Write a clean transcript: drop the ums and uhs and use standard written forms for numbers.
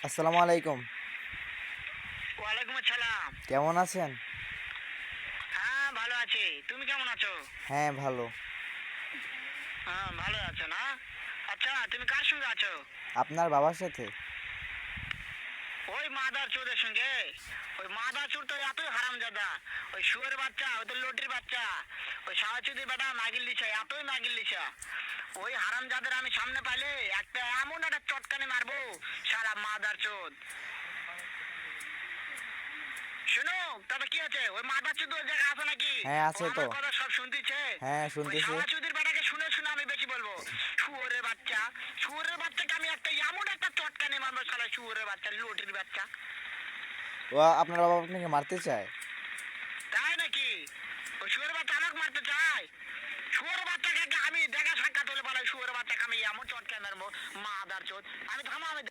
আসসালামু আলাইকুম। ওয়ালাইকুম আসসালাম। কেমন আছেন? হ্যাঁ, ভালো আছি। তুমি কেমন আছো? হ্যাঁ, ভালো। হ্যাঁ, ভালো আছো না? আচ্ছা, তুমি কার সঙ্গে আছো? আপনার বাবার সাথে? ওই মাদার চোরের সঙ্গে। ওই মাদার চোর তো এতই হারামজাদা। ওই শুয়োরের বাচ্চা, ওই তো লটির বাচ্চা। ওই সাওয়াচুদি বেটা নাগিল লিছা, এতই নাগিল লিছা। ওই হারামজাদের আমি সামনে পাইলে একটা এমন একটা চটকানি মারবো, শালা মাদার চোদ। শোনো, তবে কি আছে? ওই মাদার চোদ ওই জায়গায় আছে নাকি? হ্যাঁ, ও আছে তো। আমার কথা সব শুনতিছে। হ্যাঁ, ওই শুনতেছি। সাওয়াচুদির বেটাকে শুনে শুনে আমি বেশি বলবো। শুয়োরের বাচ্চা, শুয়োরের বাচ্চাকে আমি একটা এমন একটা চটকানি মারবো, শালা শুয়োরের বাচ্চা, লটির বাচ্চা। ও আপনার বাবা আপনাকে মারতে চায়? তাই নাকি? ওই শুয়োরের বাচ্চা আমাকে মারতে চায়? শুয়োরের বাচ্চাকে আমি দেখা সাক্ষাৎ হলে বলে শুয়োরের বাচ্চাকে আমি এমন চটকানি মারবো, মাদার চোদ। আমি থামো, আমি